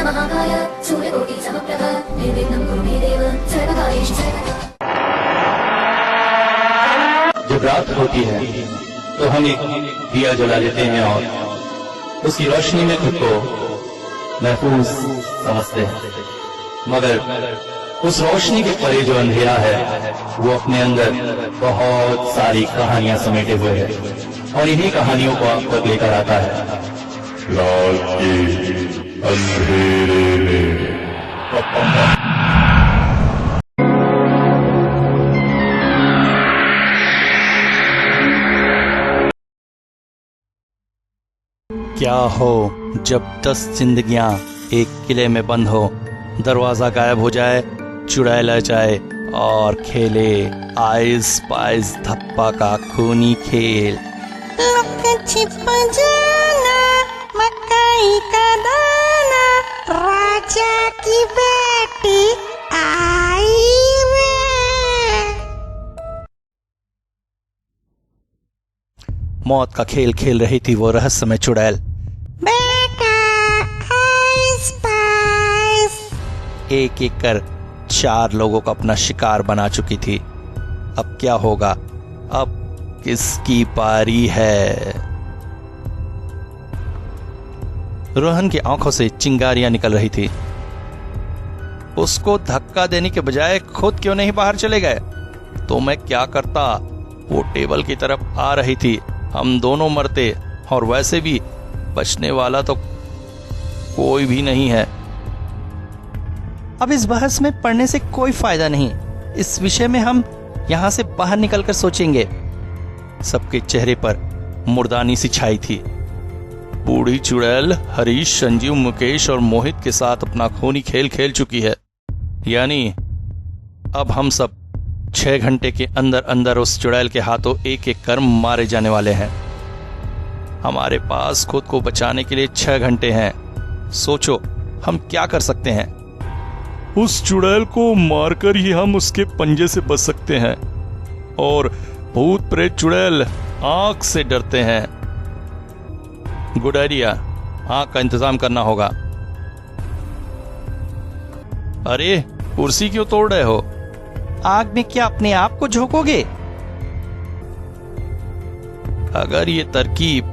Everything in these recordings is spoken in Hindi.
महाकाय सूर्यकोटि समप्रभ निर्विघ्नं कुरु मे देव सर्वकार्येषु सर्वदा। जब रात होती है तो हम एक दिया जला लेते हैं और उसकी रोशनी में खुद को महफूज समझते हैं, मगर उस रोशनी के परे जो अंधेरा है वो अपने अंदर बहुत सारी कहानियां समेटे हुए है और इन्हीं कहानियों को आप तक लेकर आता है रात के अंधेरे में। क्या हो जब 10 जिंदगियां एक किले में बंद हो, दरवाजा गायब हो जाए, चुड़ैल आ जाए और खेले आइस पाइस धप्पा का खूनी खेल। लुका छिपा जाना, मकई का दाना, राजा की बेटी आई वे। मौत का खेल खेल रही थी वो रहस्यमय चुड़ैल। बेटा आइस पाइस। एक एक कर 4 लोगों को अपना शिकार बना चुकी थी। अब क्या होगा? अब किसकी पारी है? रोहन की आंखों से चिंगारियां निकल रही थी। उसको धक्का देने के बजाय खुद क्यों नहीं बाहर चले गए? तो मैं क्या करता? वो टेबल की तरफ आ रही थी, हम दोनों मरते, और वैसे भी बचने वाला तो कोई भी नहीं है। अब इस बहस में पढ़ने से कोई फायदा नहीं। इस विषय में हम यहां से बाहर निकलकर सोचेंगे। सबके चेहरे पर मुर्दानी सी छाई थी। बूढ़ी चुड़ैल हरीश, संजीव, मुकेश और मोहित के साथ अपना खूनी खेल खेल चुकी है। यानी अब हम सब 6 घंटे के अंदर अंदर उस चुड़ैल के हाथों एक एक कर मारे जाने वाले हैं। हमारे पास खुद को बचाने के लिए 6 घंटे हैं। सोचो हम क्या कर सकते हैं। उस चुड़ैल को मारकर ही हम उसके पंजे से बच सकते हैं, और भूत प्रेत चुड़ैल आंख से डरते हैं। गुड आइडिया, आंख का इंतजाम करना होगा। अरे कुर्सी क्यों तोड़ रहे हो? आग में क्या अपने आप को झोंकोगे? अगर ये तरकीब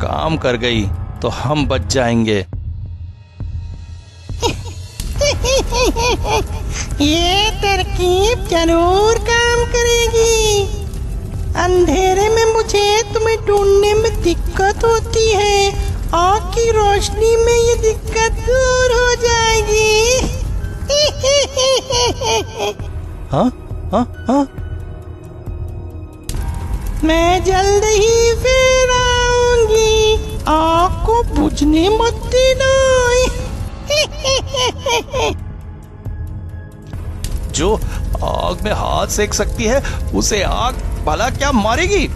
काम कर गई तो हम बच जाएंगे। ये तरकीब जरूर काम करेगी। अंधेरे में मुझे तुम्हें ढूंढने में दिक्कत होती है, आँख की रोशनी में ये दिक्कत दूर हो जाएगी। हाँ हाँ हाँ, मैं जल्द ही फिर आऊंगी, आँख को बुझने मत देना। जो आग में हाथ सेक सकती है उसे आग भला क्या मारेगी?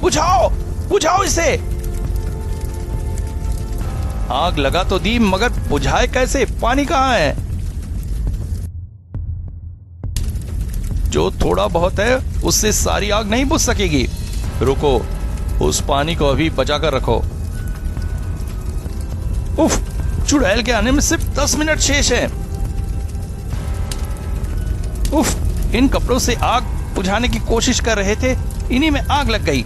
बुझाओ बुझाओ इसे। आग लगा तो दी, मगर बुझाए कैसे? पानी कहाँ है? जो थोड़ा बहुत है उससे सारी आग नहीं बुझ सकेगी। रुको, उस पानी को अभी बचा कर रखो। उफ, चुड़ैल के आने में सिर्फ 10 मिनट शेष है। उफ, इन कपड़ों से आग बुझाने की कोशिश कर रहे थे, इन्हीं में आग लग गई।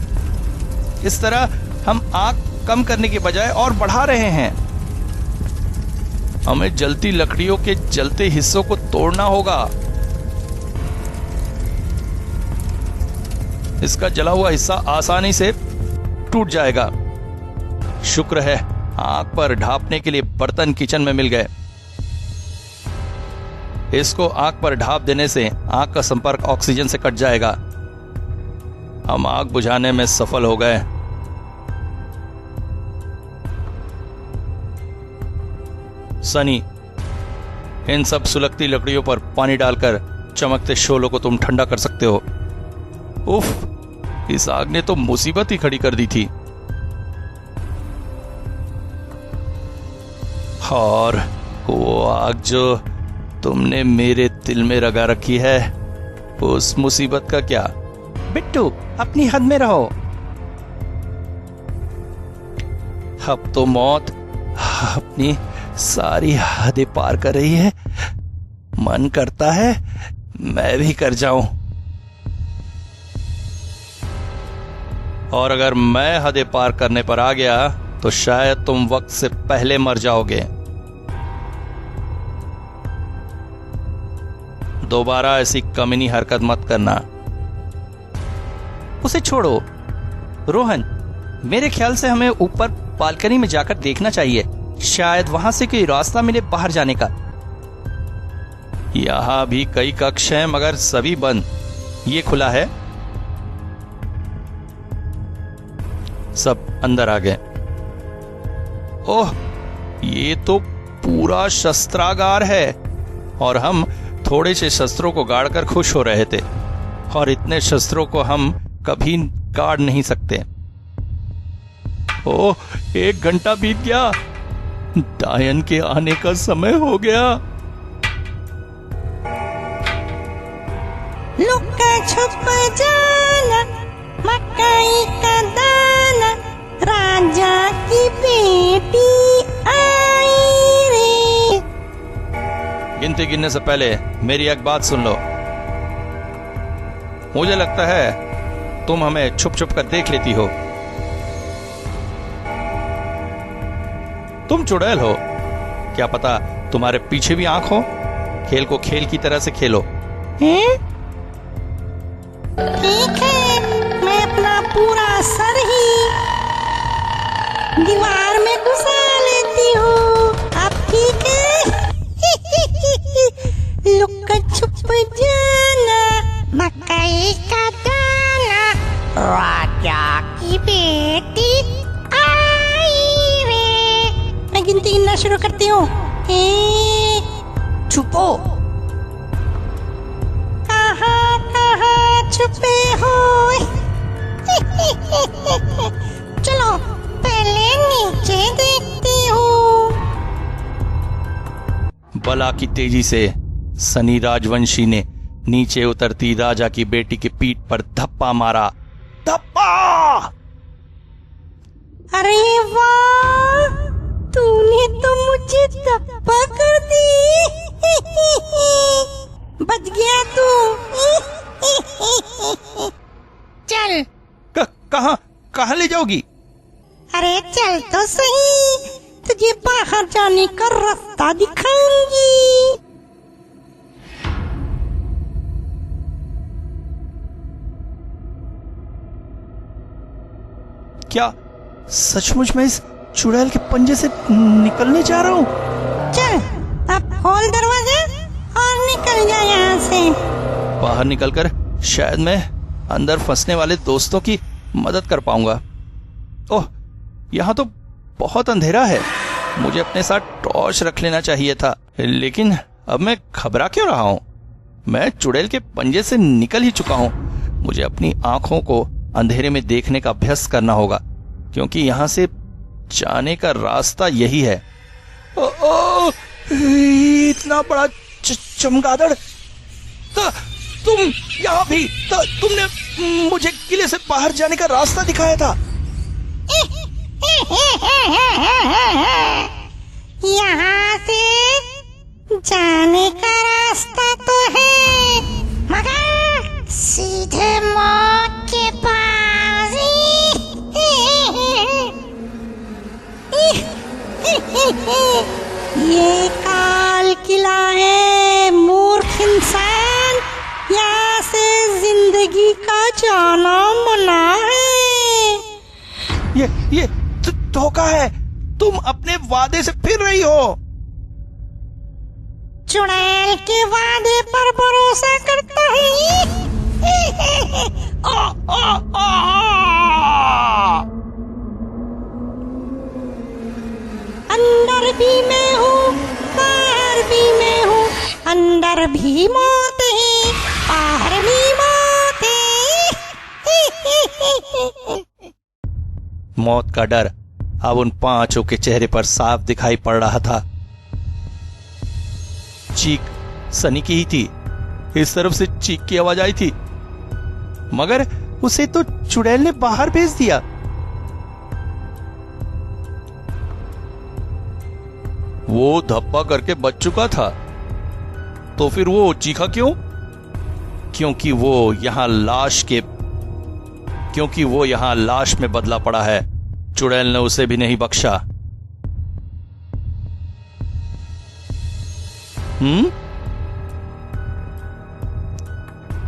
इस तरह हम आग कम करने के बजाय और बढ़ा रहे हैं। हमें जलती लकड़ियों के जलते हिस्सों को तोड़ना होगा। इसका जला हुआ हिस्सा आसानी से टूट जाएगा। शुक्र है आग पर ढापने के लिए बर्तन किचन में मिल गए। इसको आग पर ढाप देने से आग का संपर्क ऑक्सीजन से कट जाएगा। हम आग बुझाने में सफल हो गए। सनी, इन सब सुलगती लकड़ियों पर पानी डालकर चमकते शोलों को तुम ठंडा कर सकते हो। उफ, इस आग ने तो मुसीबत ही खड़ी कर दी थी। और वो आग जो तुमने मेरे दिल में लगा रखी है, उस मुसीबत का क्या? बिट्टू, अपनी हद में रहो। अब तो मौत अपनी सारी हदें पार कर रही है। मन करता है मैं भी कर जाऊं। और अगर मैं हदें पार करने पर आ गया तो शायद तुम वक्त से पहले मर जाओगे। दोबारा ऐसी कमीनी हरकत मत करना। उसे छोड़ो रोहन, मेरे ख्याल से हमें ऊपर बालकनी में जाकर देखना चाहिए। शायद वहां से कोई रास्ता मिले बाहर जाने का। यहां भी कई कक्ष हैं मगर सभी बंद। ये खुला है। सब अंदर आ गए। ओह, ये तो पूरा शस्त्रागार है और हम थोड़े से शस्त्रों को गाड़कर खुश हो रहे थे, और इतने शस्त्रों को हम कभी गाड़ नहीं सकते। ओह, 1 घंटा बीत गया। डायन के आने का समय हो गया। लुका छुपा जाना, मकई का दाना, राजा की बेटी आई रे। गिनती गिनने से पहले मेरी एक बात सुन लो। मुझे लगता है तुम हमें छुप छुप कर देख लेती हो। तुम चुड़ैल हो, क्या पता तुम्हारे पीछे भी आंख हो। खेल को खेल की तरह से खेलो। ठीक है, मैं अपना पूरा सर ही दीवार में घुसा लेती हूँ। अब ठीक है। लुका छुप जाना, मकई का दाना, राजा की बेटी आई रे। मैं गिनती गिनना शुरू करती हूँ। छुपो। कहाँ कहाँ छुपे हो? चलो पहले नीचे देखती हूँ। बला की तेजी से सनी राजवंशी ने नीचे उतरती राजा की बेटी की पीठ पर धप्पा मारा। धप्पा! अरे वाह, तूने तो मुझे धप्पा कर दी। बच गया तू। चल। कहाँ ले जाओगी? अरे चल तो सही, तुझे बाहर जाने का रास्ता दिखाऊंगी। क्या सचमुच मैं इस चुड़ैल के पंजे से निकलने जा रहा हूँ? चल अब खोल दरवाजा और निकल जा यहाँ से। बाहर निकलकर शायद मैं अंदर फंसने वाले दोस्तों की मदद कर पाऊंगा। ओह, यहाँ तो बहुत अंधेरा है। मुझे अपने साथ टॉर्च रख लेना चाहिए था, लेकिन अब मैं घबरा क्यों रहा हूँ? मैं चुड़ैल के पंजे से निकल ही चुका हूँ। मुझे अपनी आंखों को अंधेरे में देखने का अभ्यास करना होगा, क्योंकि यहाँ से जाने का रास्ता यही है। इतना बड़ा चमगादड़! तुम यहाँ भी! तुमने मुझे किले से बाहर जाने का रास्ता दिखाया था। यहाँ से जाने का रास्ता तो है, मगर सीधे मौत के पास ये काल किला है मूर्ख इंसान। यहाँ से जिंदगी का जाना मना है। ये धोखा है। तुम अपने वादे से फिर रही हो। चुड़ैल के वादे पर भरोसा करता है। अंदर भी मैं हूँ, बाहर भी मैं हूँ। अंदर भी मौत है, बाहर भी मौत है। मौत का डर अब उन पांचों के चेहरे पर साफ दिखाई पड़ रहा था। चीख सनी की ही थी। इस तरफ से चीख की आवाज आई थी, मगर उसे तो चुड़ैल ने बाहर भेज दिया। वो धप्पा करके बच चुका था, तो फिर वो चीखा क्यों? क्योंकि वो यहां लाश में बदला पड़ा है। चुड़ैल ने उसे भी नहीं बख्शा।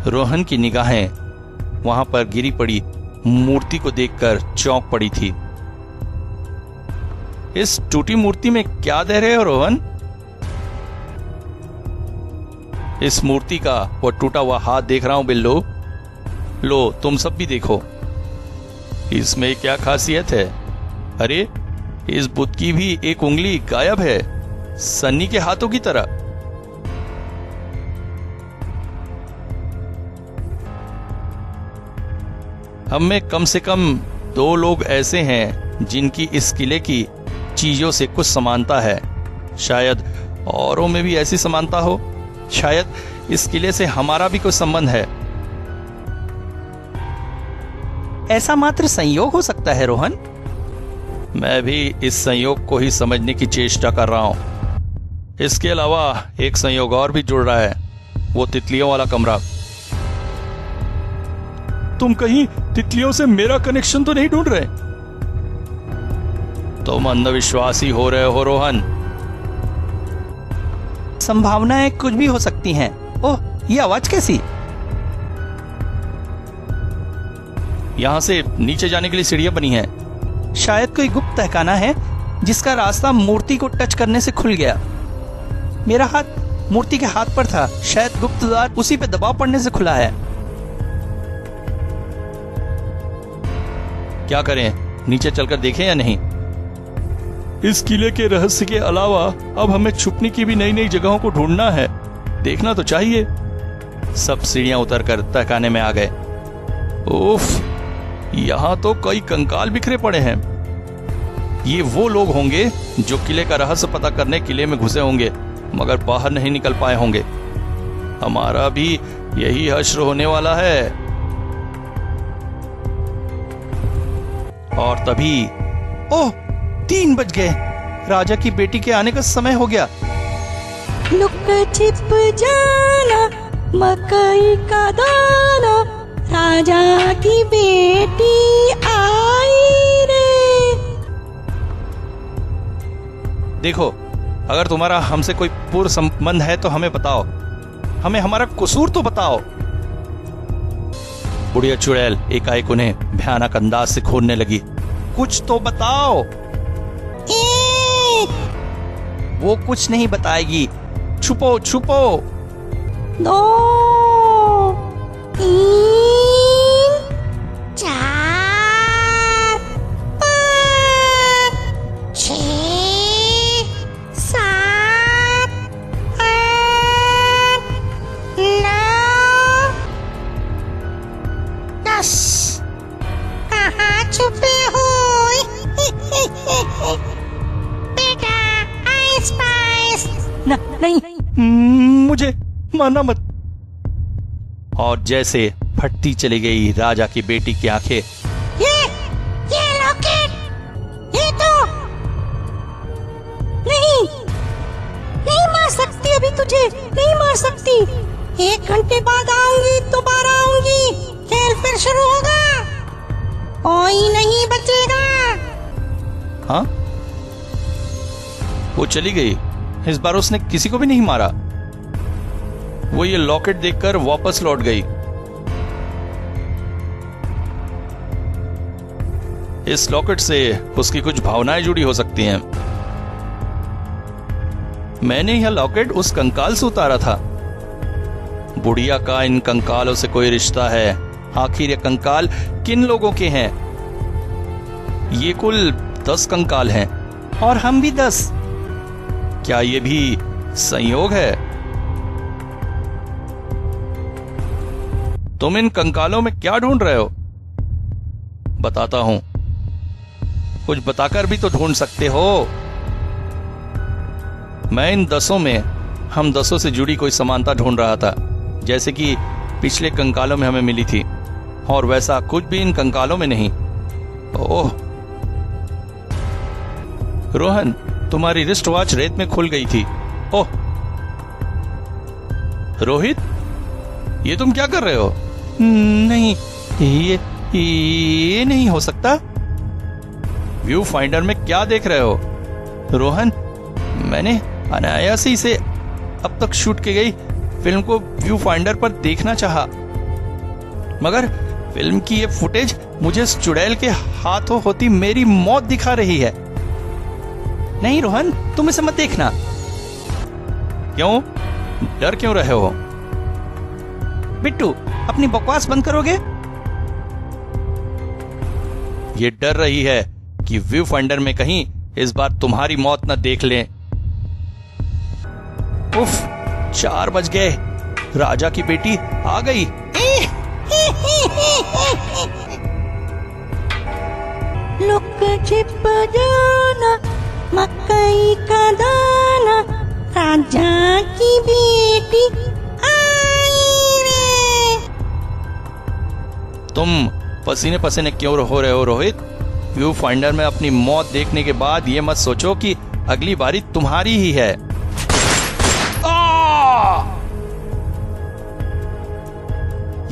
रोहन की निगाहें वहां पर गिरी पड़ी मूर्ति को देखकर चौंक पड़ी थी। इस टूटी मूर्ति में क्या दे रहे हो रोहन? इस मूर्ति का वो टूटा हुआ हाथ देख रहा हूं बिल्लो। लो तुम सब भी देखो, इसमें क्या खासियत है? अरे इस बुत की भी एक उंगली गायब है, सन्नी के हाथों की तरह। हम में कम से कम 2 लोग ऐसे हैं जिनकी इस किले की चीजों से कुछ समानता है। शायद औरों में भी ऐसी समानता हो। शायद इस किले से हमारा भी कोई संबंध है। ऐसा मात्र संयोग हो सकता है रोहन। मैं भी इस संयोग को ही समझने की चेष्टा कर रहा हूं। इसके अलावा एक संयोग और भी जुड़ रहा है, वो तितलियों वाला कमरा। तुम कहीं तितलियों से मेरा कनेक्शन तो नहीं ढूंढ रहे? तुम अंधविश्वासी हो रहे हो रोहन। संभावनाएं कुछ भी हो सकती हैं। ओह, ये आवाज कैसी? यहां से नीचे जाने के लिए सीढ़ियां बनी हैं। शायद कोई गुप्त तहखाना है जिसका रास्ता मूर्ति को टच करने से खुल गया। मेरा हाथ मूर्ति के हाथ पर था, शायद गुप्त द्वार उसी पे दबाव पड़ने से खुला है। क्या करें, नीचे चलकर देखें या नहीं? इस किले के रहस्य के अलावा अब हमें छुपने की भी नई नई जगहों को ढूंढना है। देखना तो चाहिए। सब सीढ़ियां उतरकर तहखाने में आ गए। उफ, यहां तो कई कंकाल बिखरे पड़े हैं। ये वो लोग होंगे जो किले का रहस्य पता करने किले में घुसे होंगे मगर बाहर नहीं निकल पाए होंगे। हमारा भी यही हश्र होने वाला है। और तभी ओह, 3 बज गए। राजा की बेटी के आने का समय हो गया। लुक छिप जाना मकई का दाना, राजा की बेटी आई रे। देखो, अगर तुम्हारा हमसे कोई पूर्व संबंध है तो हमें बताओ, हमें हमारा कसूर तो बताओ। बुढ़िया चुड़ैल एकाएक उन्हें भयानक अंदाज से खोदने लगी। कुछ तो बताओ। वो कुछ नहीं बताएगी। छुपो छुपो। 2 3 4 5 6 7 8 9 10। कहाँ छुपे हो? बेटा, आइस पाइस। नहीं, मुझे मारना मत। और जैसे फटती चली गई राजा की बेटी की आंखें। ये लॉकेट, ये तो नहीं मार सकती। अभी तुझे नहीं मार सकती। 1 घंटे बाद आऊंगी, दोबारा आऊंगी, खेल फिर शुरू होगा। कोई नहीं बचेगा। हाँ, वो चली गई। इस बार उसने किसी को भी नहीं मारा। वो ये लॉकेट देखकर वापस लौट गई। इस लॉकेट से उसकी कुछ भावनाएं जुड़ी हो सकती हैं। मैंने यह लॉकेट उस कंकाल से उतारा था। बुढ़िया का इन कंकालों से कोई रिश्ता है। आखिर ये कंकाल किन लोगों के हैं? ये कुल 10 कंकाल हैं और हम भी 10। क्या ये भी संयोग है? तुम इन कंकालों में क्या ढूंढ रहे हो? बताता हूं। कुछ बताकर भी तो ढूंढ सकते हो। मैं इन 10 में हम 10 से जुड़ी कोई समानता ढूंढ रहा था, जैसे कि पिछले कंकालों में हमें मिली थी, और वैसा कुछ भी इन कंकालों में नहीं। ओह रोहन, तुम्हारी रिस्ट वॉच रेत में खुल गई थी। ओह रोहित, ये तुम क्या कर रहे हो? नहीं, ये नहीं हो सकता। व्यू फाइंडर में क्या देख रहे हो? रोहन, मैंने अनायास ही से अब तक शूट की गई फिल्म को व्यू फाइंडर पर देखना चाहा, मगर फिल्म की ये फुटेज मुझे इस चुड़ैल के हाथों होती मेरी मौत दिखा रही है। नहीं रोहन, तुम इसे मत देखना। क्यों? डर क्यों रहे हो? बिट्टू, अपनी बकवास बंद करोगे? ये डर रही है कि व्यू फाइंडर में कहीं इस बार तुम्हारी मौत न देख लें। उफ, 4 बज गए। राजा की बेटी आ गई। लुक छिप जाना, मकई का दाना, राजा की बेटी आई रे। तुम पसीने पसीने क्यों हो रहे हो रोहित? व्यू फाइंडर में अपनी मौत देखने के बाद ये मत सोचो कि अगली बारी तुम्हारी ही है।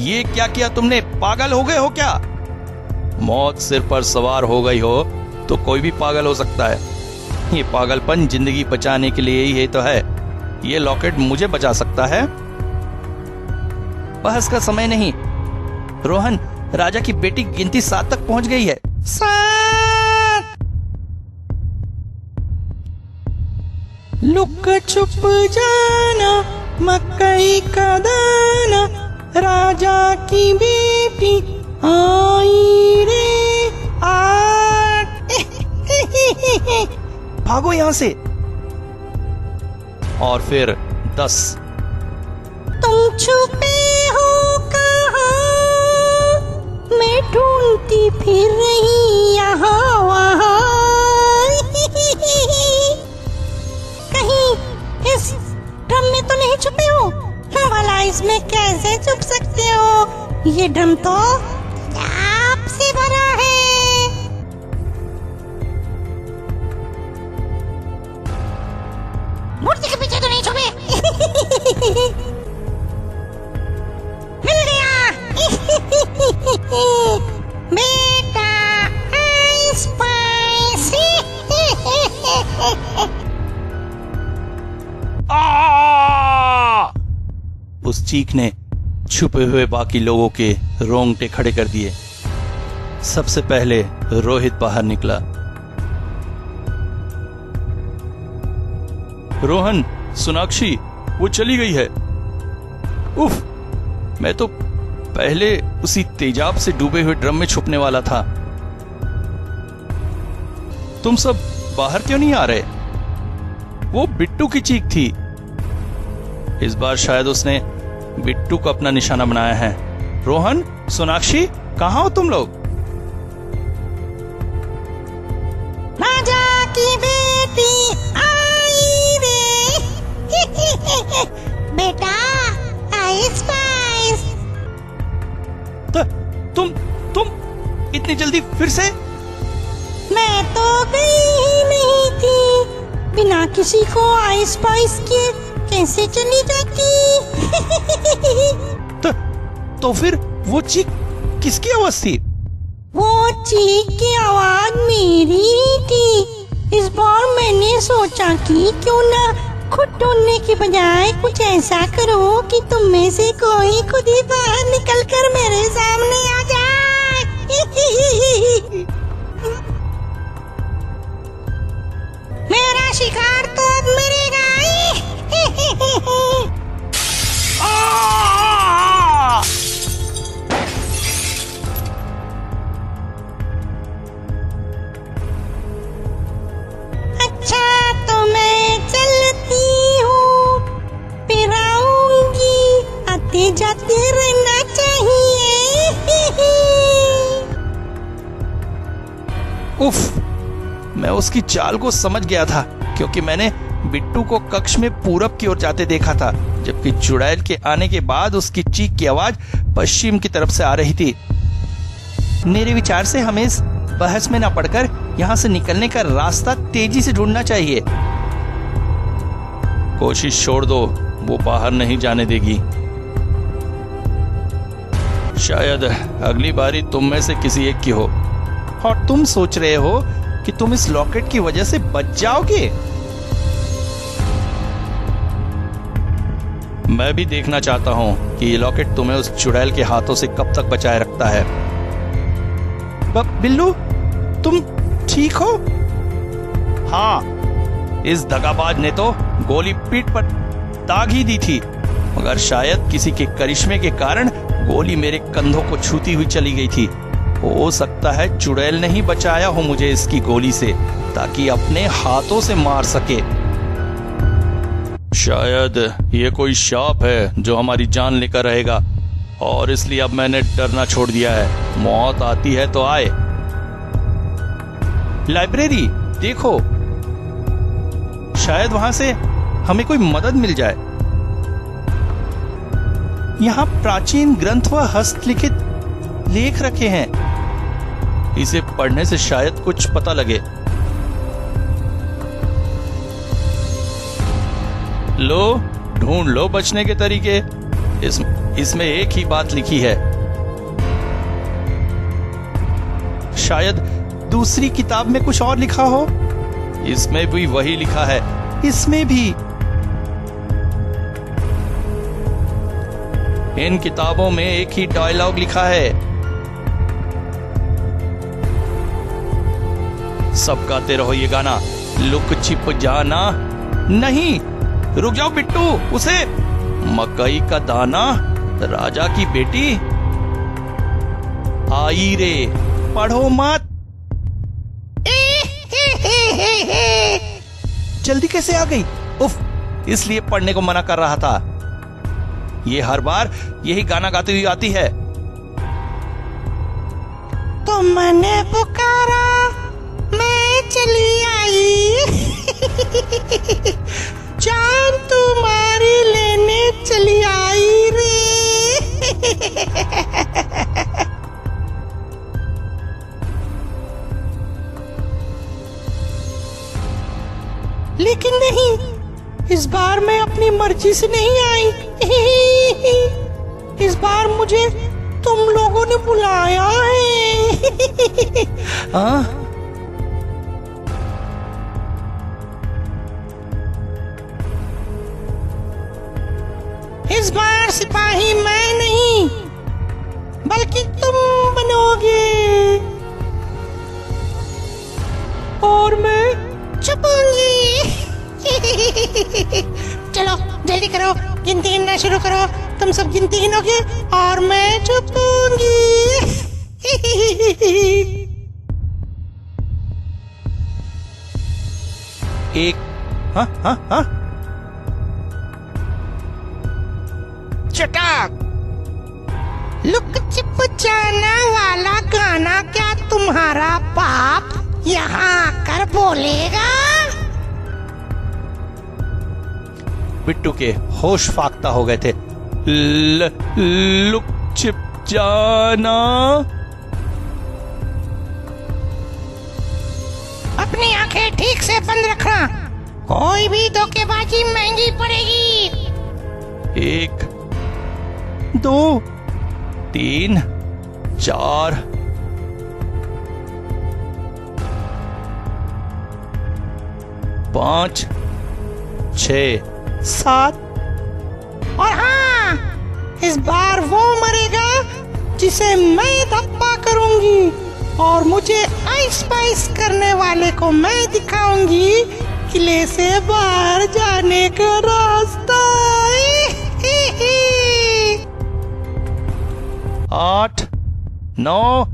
ये क्या किया तुमने? पागल हो गए हो क्या? मौत सिर पर सवार हो गई हो तो कोई भी पागल हो सकता है। ये पागलपन जिंदगी बचाने के लिए ही तो है। ये लॉकेट मुझे बचा सकता है। बहस का समय नहीं। रोहन, राजा की बेटी गिनती 7 तक पहुंच गई है। 7। लुक छुप जाना, मकई का दाना, राजा की बेटी आई रे। 8। भागो यहां से। और फिर 10। तुम छुपे हो कहाँ? मैं ढूंढती फिर रही यहाँ वहाँ। कहीं इस ड्रम में तो नहीं छुपे हो? भला इसमें कैसे छुप सकते हो? ये ड्रम तो आपसे भरा है। मूर्ति के पीछे तो नहीं छुपे? मिल गया। बेटा आइस पाइस। उस चीख ने छुपे हुए बाकी लोगों के रोंगटे खड़े कर दिए। सबसे पहले रोहित बाहर निकला। रोहन, सोनाक्षी, वो चली गई है। उफ, मैं तो पहले उसी तेजाब से डूबे हुए ड्रम में छुपने वाला था। तुम सब बाहर क्यों नहीं आ रहे? वो बिट्टू की चीख थी। इस बार शायद उसने बिट्टू को अपना निशाना बनाया है। रोहन, सोनाक्षी, कहाँ हो तुम लोग? राजा की बेटी आई रे। बेटा आइस पाइस। तुम इतनी जल्दी फिर से? मैं तो गई ही नहीं थी। बिना किसी को आइस पाइस के कैसे चली जाती? तो फिर वो चीख किसकी आवाज थी? वो चीख की आवाज मेरी ही थी। इस बार मैंने सोचा कि क्यों ना खुद ढूंढने की बजाय कुछ ऐसा करो कि तुम में से कोई खुद ही बाहर निकलकर मेरे सामने आ जाए। मेरा शिकार तो अब मिलेगा ही। अच्छा तो मैं चलती हूँ, फिर आऊंगी। आते जाते रहना चाहिए। उफ, मैं उसकी चाल को समझ गया था क्योंकि मैंने बिट्टू को कक्ष में पूरब की ओर जाते देखा था, जबकि चुड़ैल के आने के बाद उसकी चीख की आवाज पश्चिम की तरफ से आ रही थी। मेरे विचार से हमें इस बहस में ना पड़कर यहाँ से निकलने का रास्ता तेजी से ढूंढना चाहिए। कोशिश छोड़ दो, वो बाहर नहीं जाने देगी। शायद अगली बारी तुम में से किसी एक की हो, और तुम सोच रहे हो कि तुम इस लॉकेट की वजह से बच जाओगे। मैं भी देखना चाहता हूं कि ये लॉकेट तुम्हें उस चुड़ैल के हाथों से कब तक बचाए रखता है। बिल्लू, तुम ठीक हो? हाँ, इस दगाबाज ने तो गोली पीठ पर दाग ही दी थी, मगर शायद किसी के करिश्मे के कारण गोली मेरे कंधों को छूती हुई चली गई थी। हो सकता है चुड़ैल ने ही बचाया हो मुझे इसकी गोली से, ताकि अपने हाथों से मार सके। शायद ये कोई शाप है जो हमारी जान लेकर रहेगा, और इसलिए अब मैंने डरना छोड़ दिया है। मौत आती है तो आए। लाइब्रेरी देखो, शायद वहां से हमें कोई मदद मिल जाए। यहाँ प्राचीन ग्रंथ व हस्तलिखित लेख रखे हैं, इसे पढ़ने से शायद कुछ पता लगे। लो, ढूंढ लो बचने के तरीके। इसमें एक ही बात लिखी है। शायद दूसरी किताब में कुछ और लिखा हो। इसमें भी वही लिखा है। इसमें भी। इन किताबों में एक ही डायलॉग लिखा है। सब गाते रहो ये गाना, लुक छिप जाना नहीं। रुक जाओ बिट्टू, उसे मकई का दाना, राजा की बेटी आई रे, पढ़ो मत। जल्दी कैसे आ गई? उफ, इसलिए पढ़ने को मना कर रहा था। ये हर बार यही गाना गाती हुई आती है। तो मैंने पुकारा, मैं चली आई। जान तुम्हारी लेने चली आई रे। लेकिन नहीं, इस बार मैं अपनी मर्जी से नहीं आई। इस बार मुझे तुम लोगों ने बुलाया है। हाँ? इस बार सिपाही मैं नहीं, बल्कि तुम बनोगे, और मैं छुपूंगी। चलो जल्दी करो, गिनती गिनना शुरू करो। तुम सब गिनती गिनोगे और मैं छुपूंगी। एक, हाँ हाँ हाँ, चटाक। लुक छिप जाना वाला गाना क्या तुम्हारा बाप यहाँ आकर बोलेगा? बिट्टू के होश फाख्ता हो गए थे। लुक छिप जाना। अपनी आंखें ठीक से बंद रखना, कोई भी धोखेबाजी महंगी पड़ेगी। 1 2 3 4 5 6 7। और हाँ, इस बार वो मरेगा जिसे मैं धप्पा करूंगी, और मुझे आइस पाइस करने वाले को मैं दिखाऊंगी किले से बाहर जाने का रास्ता। 8 9।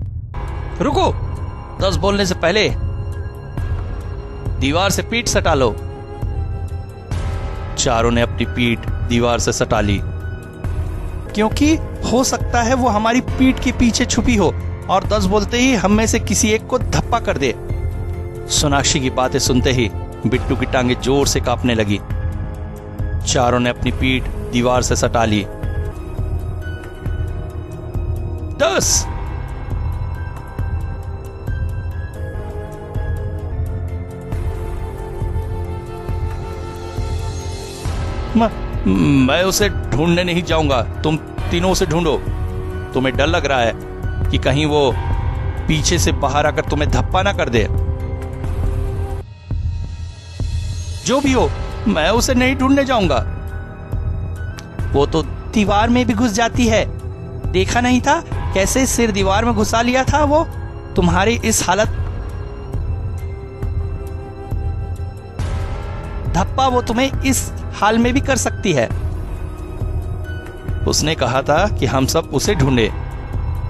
रुको, 10 बोलने से पहले दीवार से पीठ सटा लो। चारों ने अपनी पीठ दीवार से सटा ली, क्योंकि हो सकता है वो हमारी पीठ के पीछे छुपी हो और 10 बोलते ही हम में से किसी एक को धप्पा कर दे। सोनाक्षी की बातें सुनते ही बिट्टू की टांगे जोर से कांपने लगी। चारों ने अपनी पीठ दीवार से सटा ली। 10 मैं उसे ढूंढने नहीं जाऊंगा, तुम तीनों उसे ढूंढो। तुम्हें डर लग रहा है कि कहीं वो पीछे से बाहर आकर तुम्हें धप्पा ना कर दे। जो भी हो, मैं उसे नहीं ढूंढने जाऊंगा। वो तो दीवार में भी घुस जाती है, देखा नहीं था कैसे सिर दीवार में घुसा लिया था वो तुम्हारी इस हालत। धप्पा वो तुम्हें इस हाल में भी कर सकती है। उसने कहा था कि हम सब उसे ढूंढे।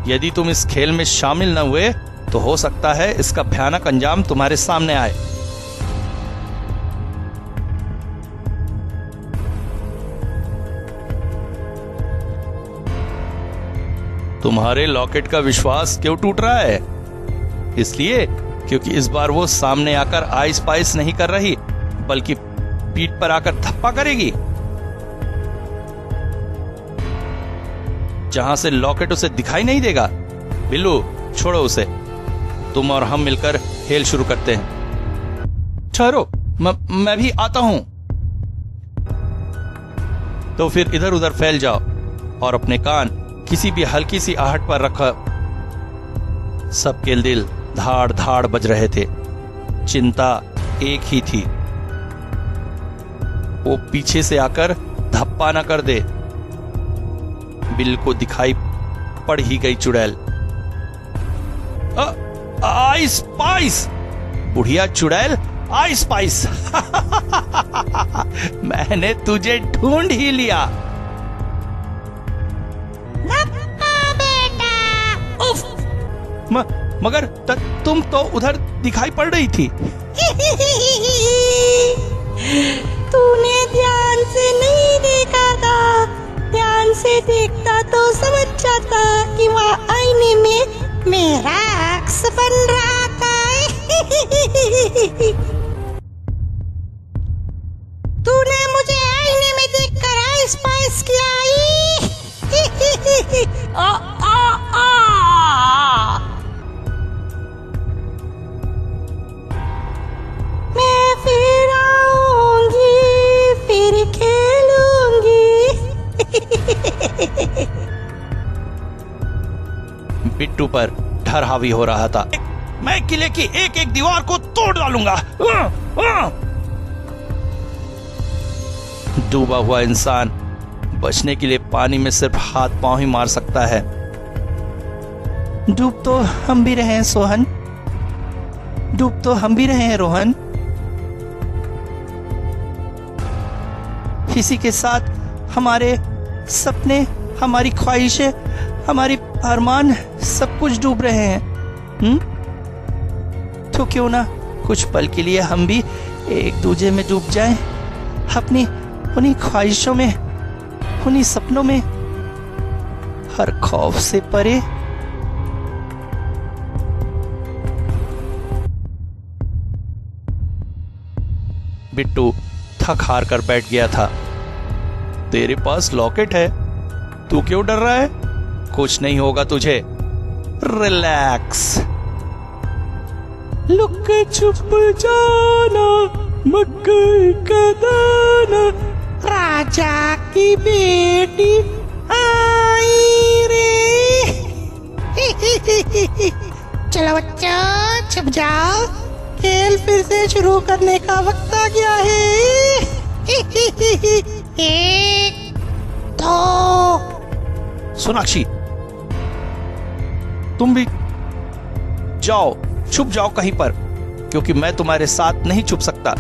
यदि तुम इस खेल में शामिल न हुए तो हो सकता है इसका भयानक अंजाम तुम्हारे सामने आए। तुम्हारे लॉकेट का विश्वास क्यों टूट रहा है? इसलिए क्योंकि इस बार वो सामने आकर आइस पाइस नहीं कर रही, बल्कि पीठ पर आकर धप्पा करेगी। जहां से लॉकेट उसे दिखाई नहीं देगा। बिल्लू, छोड़ो उसे, तुम और हम मिलकर खेल शुरू करते हैं। ठहरो, मैं भी आता हूं। तो फिर इधर उधर फैल जाओ और अपने कान किसी भी हल्की सी आहट पर रखा। सबके दिल धाड़ धाड़ बज रहे थे। चिंता एक ही थी, वो पीछे से आकर धप्पा न कर दे। बिल को दिखाई पड़ ही गई चुड़ैल। आइस पाइस, बुढ़िया चुड़ैल, आइस पाइस। मैंने तुझे ढूंढ ही लिया। मगर तुम तो उधर दिखाई पड़ रही थी। तूने ध्यान से नहीं देखा था। ध्यान से देखता तो समझ जाता कि वहाँ आईने में मेरा अक्स बन रहा था। तूने मुझे आईने में देखकर आइस पाइस किया। मैं फिर आऊंगी, फिर खेलूंगी। बिट्टू पर डर हावी हो रहा था। मैं किले की एक एक दीवार को तोड़ डालूंगा। डूबा हुआ इंसान बचने के लिए पानी में सिर्फ हाथ पांव ही मार सकता है। डूब तो हम भी रहे हैं सोहन, डूब तो हम भी रहे हैं रोहन। इसी के साथ हमारे सपने, हमारी ख्वाहिशें, हमारी अरमान सब कुछ डूब रहे हैं। तो क्यों ना कुछ पल के लिए हम भी एक दूजे में डूब जाएं, अपनी उन्हीं ख्वाहिशों में, उन्हीं सपनों में, हर खौफ से परे। बिट्टू थक हार कर बैठ गया था। तेरे पास लॉकेट है, तू क्यों डर रहा है? कुछ नहीं होगा तुझे, रिलैक्स। लुक छुप जाना, मकई का दाना, राजा की बेटी आई रे। चलो बच्चों, छुप जाओ, खेल फिर से शुरू करने का वक्त आ गया है। 1, 2। सोनाक्षी, तुम भी जाओ, छुप जाओ कहीं पर, क्योंकि मैं तुम्हारे साथ नहीं छुप सकता।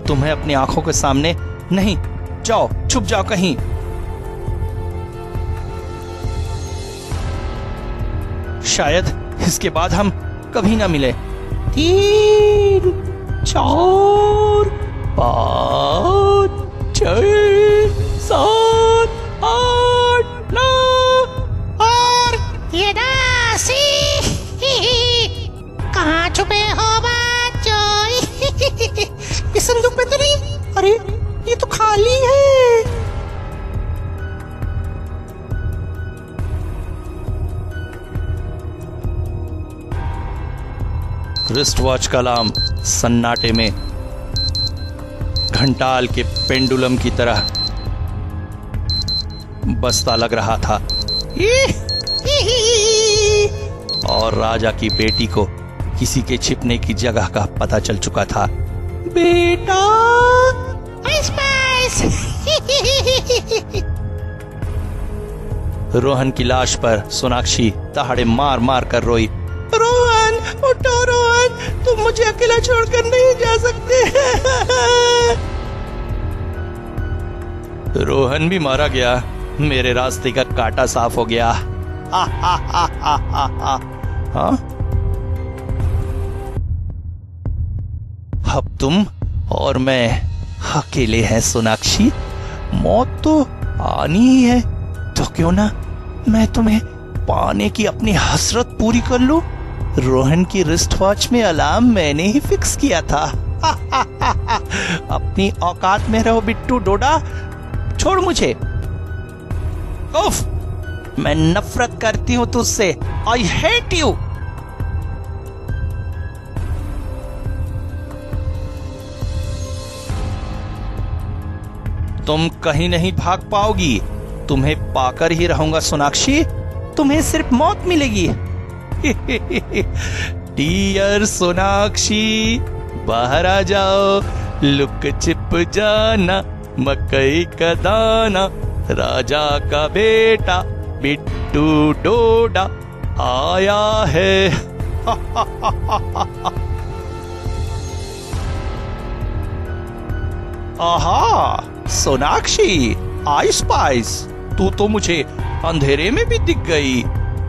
तुम्हें अपनी आंखों के सामने नहीं। जाओ, छुप जाओ कहीं। शायद इसके बाद हम कभी ना मिले। 3, 4, 5, 6, 7, 8, 9 और ये 10। कहाँ छुपे हो बच्चों? इस संदूक में तो नहीं। अरे ये तो खाली है। रिस्ट वॉच का अलार्म सन्नाटे में घंटाल के पेंडुलम की तरह बसता लग रहा था और राजा की बेटी को किसी के छिपने की जगह का पता चल चुका था। बेटा स्पाइस। रोहन की लाश पर सोनाक्षी दहाड़े मार मार कर रोई। रोहन उठो रोहन, तुम मुझे अकेला छोड़कर नहीं जा सकते। रोहन भी मारा गया, मेरे रास्ते का कांटा साफ हो गया। हाँ? अब तुम और मैं अकेले हैं सोनाक्षी। मौत तो आनी ही है, तो क्यों ना मैं तुम्हें पाने की अपनी हसरत पूरी कर लूं। रोहन की रिस्ट वॉच में अलार्म मैंने ही फिक्स किया था। अपनी औकात में रहो बिट्टू डोडा, छोड़ मुझे। उफ, मैं नफरत करती हूं तुझसे। I hate you. तुम कहीं नहीं भाग पाओगी, तुम्हें पाकर ही रहूंगा सोनाक्षी। तुम्हें सिर्फ मौत मिलेगी। डियर सोनाक्षी, बाहर आ जाओ, लुक छिप जाना, मकई का दाना, राजा का बेटा बिट्टू डोडा आया है। आहा, सोनाक्षी, आई स्पाइस, तू तो मुझे अंधेरे में भी दिख गई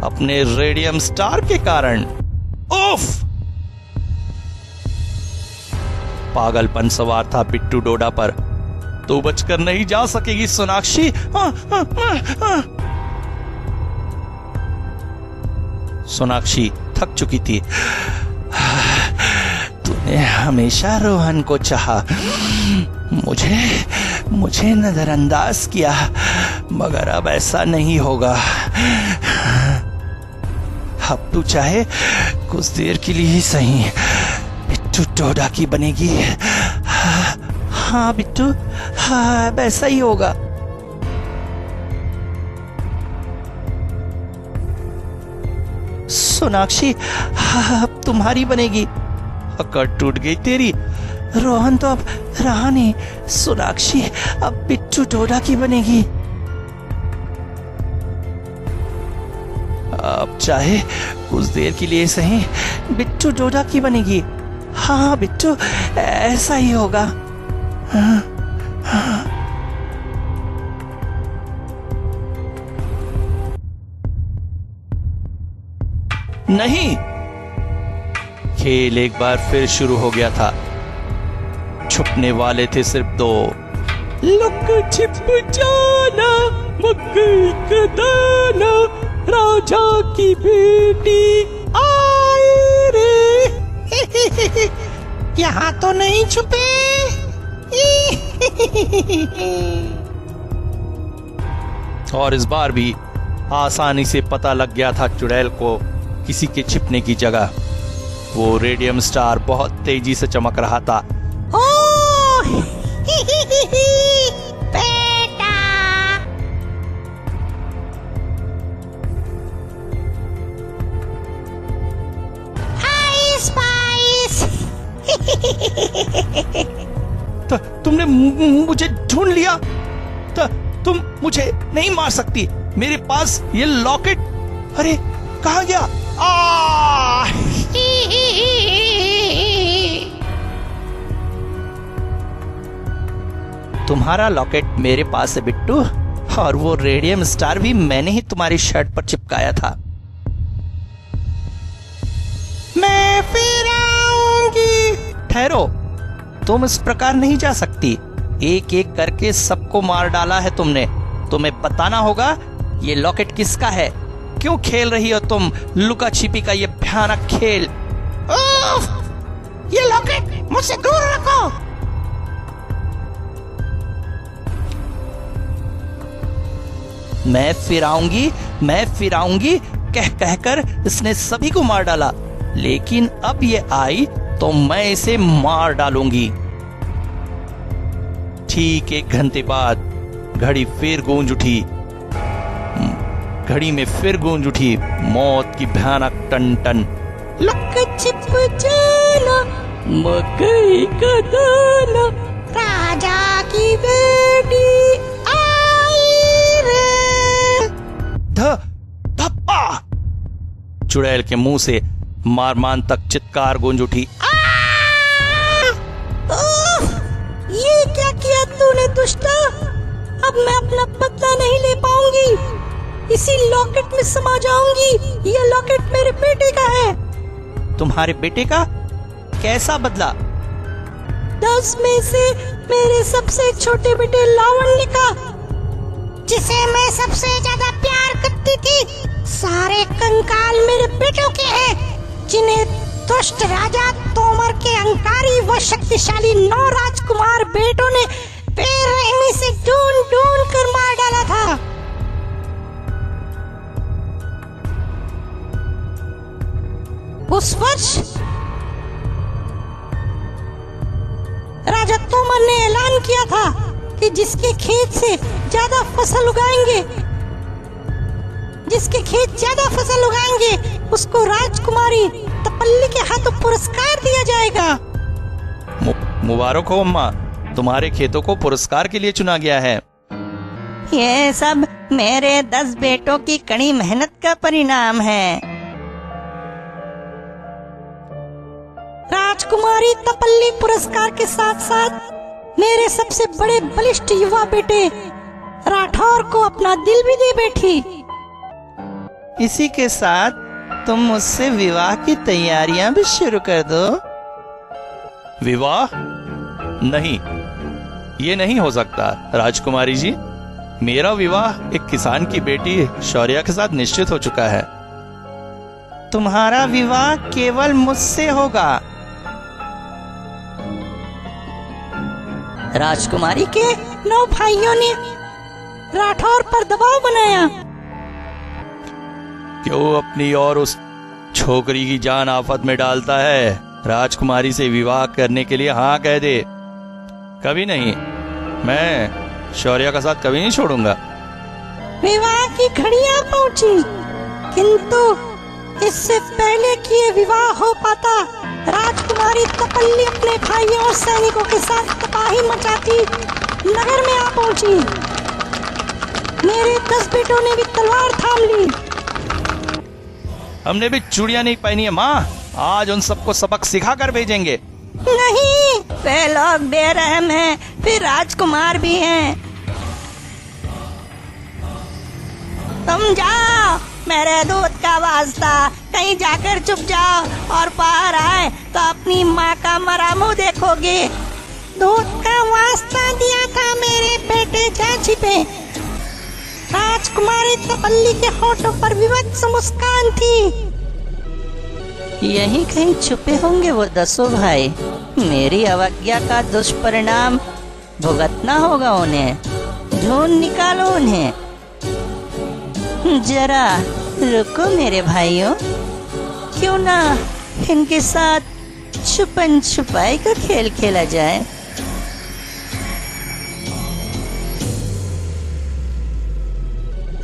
अपने रेडियम स्टार के कारण। उफ! पागलपन सवार था बिट्टू डोडा पर। तू बचकर नहीं जा सकेगी सोनाक्षी। सोनाक्षी थक चुकी थी। तूने हमेशा रोहन को चाहा, मुझे नजरअंदाज किया, मगर अब ऐसा नहीं होगा। अब तू चाहे कुछ देर के लिए ही सही बिट्टू डोडा की बनेगी। हाँ बिट्टू, हाँ वैसा ही होगा। सोनाक्षी, हाँ अब तुम्हारी बनेगी। अकड़ टूट गई तेरी। रोहन तो अब रहा नहीं, सोनाक्षी अब बिट्टू डोडा की बनेगी। अब चाहे कुछ देर के लिए सही बिट्टू डोडा की बनेगी। हाँ बिट्टू, ऐसा ही होगा। हाँ, हाँ। नहीं, खेल एक बार फिर शुरू हो गया था। छुपने वाले थे सिर्फ दो। लुक छिप जाना, मकई का दाना, राजा की बेटी आई रे। यहाँ तो नहीं छुपे। और इस बार भी आसानी से पता लग गया था चुड़ैल को किसी के छिपने की जगह। वो रेडियम स्टार बहुत तेजी से चमक रहा था। बेटा, हाय स्पाइस। तुमने मुझे ढूंढ लिया। तुम मुझे नहीं मार सकती। मेरे पास ये लॉकेट, अरे कहाँ गया? तुम्हारा लॉकेट मेरे पास है बिट्टू, और वो रेडियम स्टार भी मैंने ही तुम्हारी शर्ट पर चिपकाया था। मैं फिर आऊंगी। ठहरो, तुम इस प्रकार नहीं जा सकती। एक एक करके सबको मार डाला है तुमने। तुम्हें बताना होगा ये लॉकेट किसका है। क्यों खेल रही हो तुम लुका छिपी का ये भयानक खेल? ये लॉकेट मुझसे दूर रखो। मैं फिर आऊंगी कह कहकर इसने सभी को मार डाला, लेकिन अब ये आई तो मैं इसे मार डालूंगी। ठीक 1 घंटे बाद घड़ी फिर गूंज उठी। घड़ी में फिर गूंज उठी मौत की भयानक टन टन। लुक छिप जाना मकई का दाना, राजा की बेटी आई रे। धप्पा! चुड़ैल के मुंह से मारमान तक चित्कार गूंज उठी। ये क्या किया तूने दुष्टा? अब मैं अपना बदला नहीं ले पाऊंगी, इसी लॉकेट में समा जाऊंगी। ये लॉकेट मेरे बेटे का है। तुम्हारे बेटे का? कैसा बदला? 10 में से मेरे सबसे छोटे बेटे लावण्य का, जिसे मैं सबसे ज्यादा प्यार करती थी। सारे कंकाल मेरे बेटों के हैं, जिन्हें दुष्ट राजा तोमर के अहंकारी व शक्तिशाली 9 राजकुमार बेटों ने बेरहमी से ढूंढ ढूंढ कर मार डाला था। उस वर्ष राजा तोमर ने ऐलान किया था कि जिसके खेत से ज्यादा फसल उगाएंगे उसको राजकुमारी तपल्ली के हाथों पुरस्कार दिया जाएगा। मुबारक हो अम्मा, तुम्हारे खेतों को पुरस्कार के लिए चुना गया है। ये सब मेरे 10 बेटों की कड़ी मेहनत का परिणाम है। राजकुमारी तपल्ली पुरस्कार के साथ साथ मेरे सबसे बड़े बलिष्ठ युवा बेटे राठौर को अपना दिल भी दे बैठी। इसी के साथ तुम मुझसे विवाह की तैयारियां भी शुरू कर दो। विवाह? नहीं, ये नहीं हो सकता राजकुमारी जी। मेरा विवाह एक किसान की बेटी शौर्या के साथ निश्चित हो चुका है। तुम्हारा विवाह केवल मुझसे होगा। राजकुमारी के 9 भाइयों ने राठौर पर दबाव बनाया। क्यों अपनी और उस छोकरी की जान आफत में डालता है? राजकुमारी से विवाह करने के लिए हाँ कह दे। कभी नहीं, मैं शौर्या का साथ कभी नहीं छोड़ूंगा। विवाह की घड़ियां पहुंची, किंतु इससे पहले कि ये विवाह हो पाता, राजकुमारी तपल्ली अपने भाइयों और सैनिकों के साथ तबाही मचाती नगर में आ पहुंची। मेरे 10 बेटों ने भी तलवार थाम ली। हमने भी चूड़ियां नहीं पहनी है माँ, आज उन सबको सबक सिखा कर भेजेंगे। नहीं, वे लोग बेरहम हैं, फिर राजकुमार भी हैं। तुम जाओ, मेरे दूध का वास्ता, कहीं जाकर चुप जाओ और बाहर आए तो अपनी माँ का मरा मुंह देखोगे। दूध का वास्ता दिया था मेरे बेटे, जा छिपे। राजकुमारी तपल्ली के होठों पर विवत्स मुस्कान थी। यहीं कहीं छुपे होंगे वो 10 भाई। मेरी अवज्ञा का दुष्परिणाम भुगतना होगा उन्हें। ढूंढ निकालो उन्हें। जरा रुको मेरे भाइयों, क्यों ना इनके साथ छुपन छुपाई का खेल खेला जाए।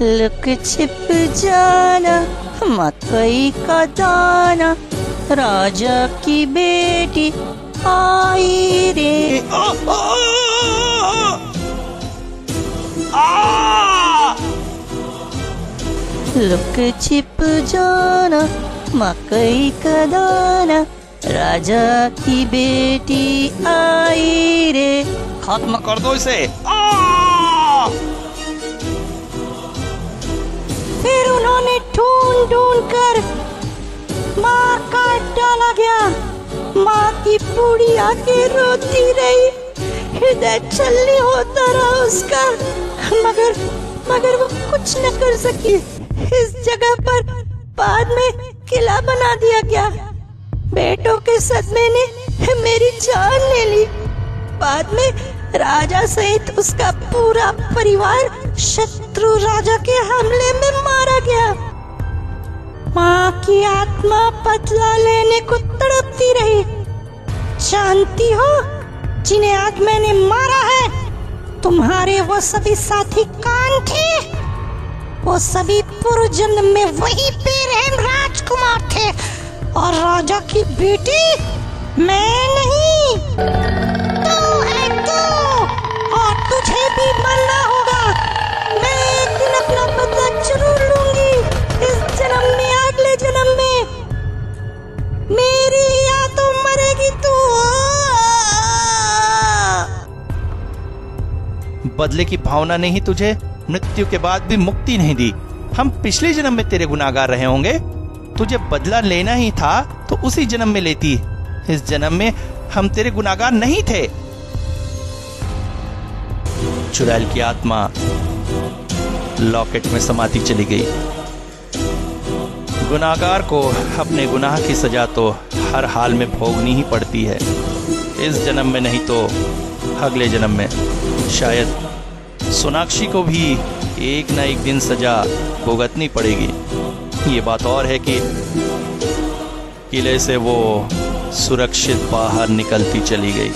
लुक छिप जाना मकई का दाना, राजा की बेटी आई रे। लुक छिप जाना मकई का दाना, राजा की बेटी आई रे। खत्म कर दो इसे। फिर उन्होंने ढूंढ ढूंढ कर मार काट डाला गया। माँ की बूढ़ी आके रोती रही, हृदय छलनी होता रहा उसका, मगर वो कुछ न कर सकी। इस जगह पर बाद में किला बना दिया गया। बेटों के सदमे ने मेरी जान ले ली। बाद में राजा सहित उसका पूरा परिवार शत्रु राजा के हमले में मारा गया। माँ की आत्मा बदला लेने को तड़पती रही। जानती हो, जिन्हें आज मैंने मारा है तुम्हारे वो सभी साथी कौन थे? वो सभी पूर्व जन्म में वही बेरहम राजकुमार थे और राजा की बेटी मैं नहीं, तू है तू, और तुझे भी मरना होगा। मैं एक दिन अपना बदला जरूर लूंगी, इस जन्म में, अगले जन्म में। मेरी या तो मरेगी तू। बदले की भावना ने ही तुझे मृत्यु के बाद भी मुक्ति नहीं दी। हम पिछले जन्म में तेरे गुनाहगार रहे होंगे। तुझे बदला लेना ही था तो उसी जन्म में लेती। इस जन्म में हम तेरे गुनाहगार नहीं थे। चुड़ैल की आत्मा लॉकेट में समाती चली गई। गुनाहगार को अपने गुनाह की सजा तो हर हाल में भोगनी ही पड़ती है। इस जन्म में नहीं तो अगले जन्म में। शायद सोनाक्षी को भी एक ना एक दिन सजा भुगतनी पड़ेगी। ये बात और है कि किले से वो सुरक्षित बाहर निकलती चली गई।